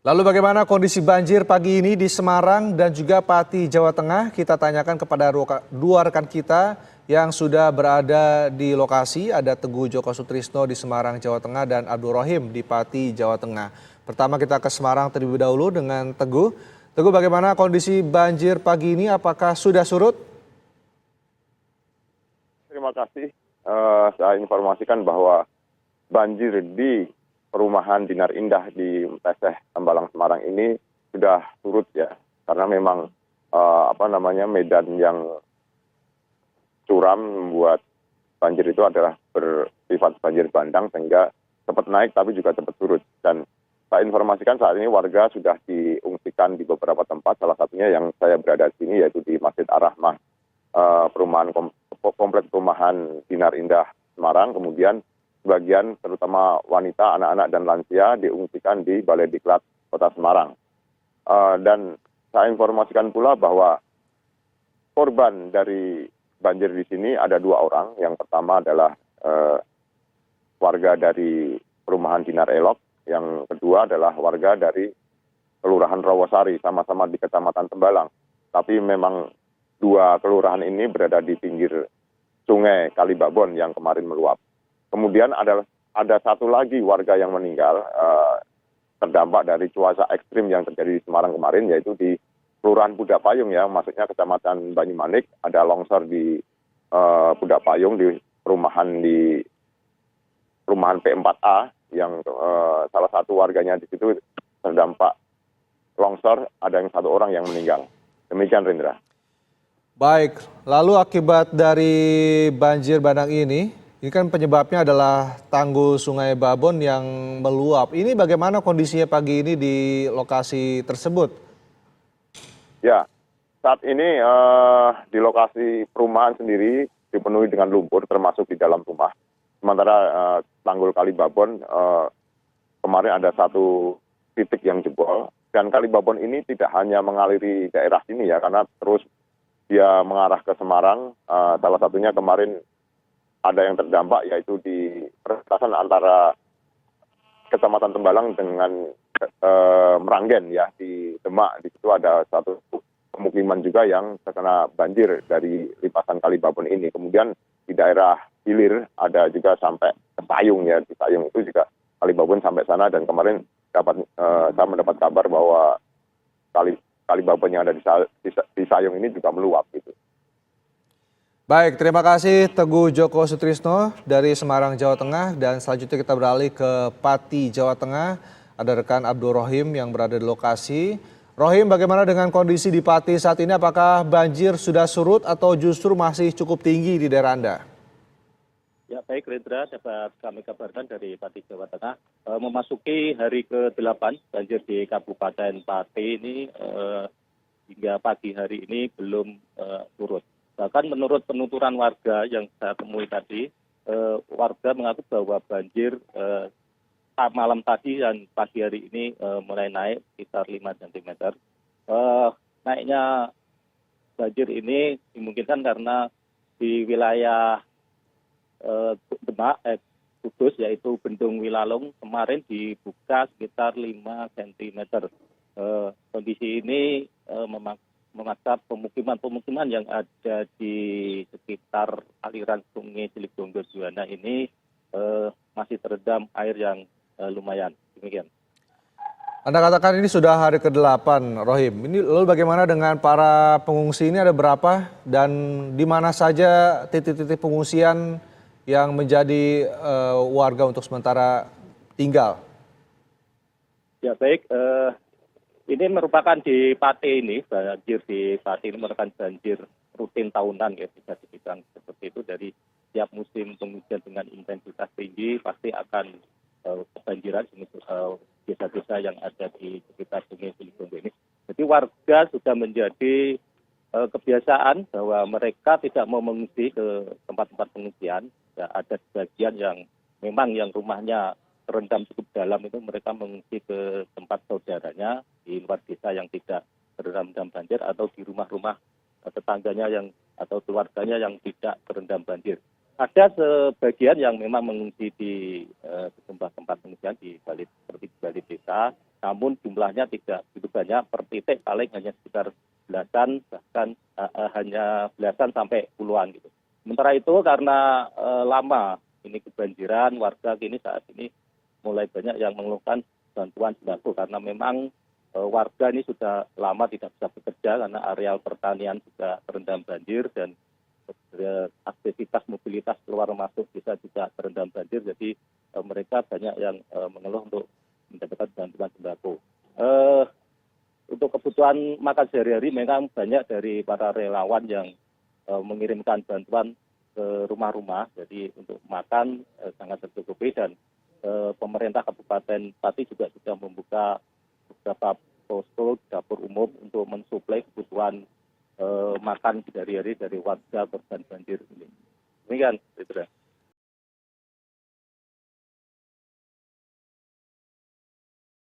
Lalu bagaimana kondisi banjir pagi ini di Semarang dan juga Pati, Jawa Tengah? Kita tanyakan kepada dua rekan kita yang sudah berada di lokasi. Ada Teguh Joko Sutrisno di Semarang, Jawa Tengah dan Abdul Rohim di Pati, Jawa Tengah. Pertama kita ke Semarang terlebih dahulu dengan Teguh. Teguh, bagaimana kondisi banjir pagi ini? Apakah sudah surut? Terima kasih. Saya informasikan bahwa banjir di perumahan Dinar Indah di Teseh, Tembalang, Semarang ini sudah surut ya, karena memang medan yang curam membuat banjir itu adalah bersifat banjir bandang sehingga cepat naik tapi juga cepat surut. Dan saya informasikan saat ini warga sudah diungsikan di beberapa tempat, salah satunya yang saya berada di sini yaitu di Masjid Ar-Rahmah, kompleks perumahan Dinar Indah Semarang. Kemudian sebagian terutama wanita, anak-anak dan lansia diungsikan di Balai Diklat Kota Semarang. Dan saya informasikan pula bahwa korban dari banjir di sini ada 2 orang. Yang pertama adalah warga dari perumahan Dinar Elok, yang kedua adalah warga dari Kelurahan Rawasari, sama-sama di Kecamatan Tembalang. Tapi memang 2 kelurahan ini berada di pinggir Sungai Kalibabon yang kemarin meluap. Kemudian ada 1 lagi warga yang meninggal terdampak dari cuaca ekstrim yang terjadi di Semarang kemarin, yaitu di Kelurahan Pudak Payung ya, maksudnya Kecamatan Banyumanik. Ada longsor di Pudak Payung di perumahan P4A yang salah satu warganya di situ terdampak longsor, ada yang 1 orang yang meninggal. Demikian, Rindra. Baik, lalu akibat dari banjir bandang ini kan penyebabnya adalah tanggul Sungai Babon yang meluap. Ini bagaimana kondisinya pagi ini di lokasi tersebut? Ya, saat ini di lokasi perumahan sendiri dipenuhi dengan lumpur termasuk di dalam rumah. Sementara tanggul Kali Babon kemarin ada 1 titik yang jebol. Dan Kali Babon ini tidak hanya mengaliri daerah sini ya, karena terus dia mengarah ke Semarang. Salah satunya kemarin ada yang terdampak yaitu di perbatasan antara Kecamatan Tembalang dengan Meranggen ya, di Demak. Di situ ada 1 pemukiman juga yang terkena banjir dari limpasan Kali Babon ini. Kemudian di daerah hilir ada juga sampai ke Sayung ya, di Sayung itu juga Kali Babon sampai sana. Dan kemarin saya mendapat kabar bahwa Kali Babon yang ada di Sayung ini juga meluap gitu. Baik, terima kasih Teguh Joko Sutrisno dari Semarang, Jawa Tengah. Dan selanjutnya kita beralih ke Pati, Jawa Tengah. Ada rekan Abdul Rohim yang berada di lokasi. Rohim, bagaimana dengan kondisi di Pati saat ini? Apakah banjir sudah surut atau justru masih cukup tinggi di daerah Anda? Ya, baik, Rendra, dapat kami kabarkan dari Pati, Jawa Tengah. Memasuki hari ke-8 banjir di Kabupaten Pati ini hingga pagi hari ini belum surut. Bahkan menurut penuturan warga yang saya temui tadi, warga mengaku bahwa banjir malam tadi dan pagi hari ini mulai naik sekitar 5 cm. Naiknya banjir ini dimungkinkan karena di wilayah Demak, Kudus, yaitu Bendung Wilalung, kemarin dibuka sekitar 5 cm. Kondisi ini memaksa pemukiman yang ada di sekitar aliran Sungai Ciligonggo Juwana ini masih terendam air yang lumayan. Demikian. Anda katakan ini sudah hari ke-8, Rohim. Ini lalu bagaimana dengan para pengungsi ini, ada berapa? Dan di mana saja titik-titik pengungsian yang menjadi warga untuk sementara tinggal? Ya, baik. Ini merupakan di Pati ini, banjir di Pati ini merupakan banjir rutin tahunan ya, bisa dibilang seperti itu. Dari tiap musim penghujan dengan intensitas tinggi pasti akan kebanjiran di desa-desa yang ada di sekitar Sungai Ciligonggo ini. Jadi warga sudah menjadi kebiasaan bahwa mereka tidak mau mengungsi ke tempat-tempat pengungsian. Ya, ada sebagian yang memang yang rumahnya terendam cukup dalam itu mereka mengungsi ke tempat saudaranya di luar desa yang tidak terendam banjir atau di rumah-rumah tetangganya atau keluarganya yang tidak terendam banjir. Ada sebagian yang memang mengungsi di sejumlah tempat pengungsian seperti di Balai Desa, namun jumlahnya tidak begitu banyak, per titik paling hanya sekitar belasan, bahkan hanya belasan sampai puluhan gitu. Sementara itu karena lama ini kebanjiran, warga kini saat ini mulai banyak yang mengeluhkan bantuan sembako karena memang warga ini sudah lama tidak bisa bekerja karena areal pertanian sudah terendam banjir dan aktivitas mobilitas keluar masuk desa juga terendam banjir. Jadi mereka banyak yang mengeluh untuk mendapatkan bantuan sembako. Untuk kebutuhan makan sehari-hari memang banyak dari para relawan yang mengirimkan bantuan ke rumah-rumah. Jadi untuk makan sangat tercukupi dan pemerintah Kabupaten Pati juga sudah membuka beberapa posko dapur umum untuk mensuplai kebutuhan makan sehari-hari dari warga korban banjir ini. Demikian, Fitra.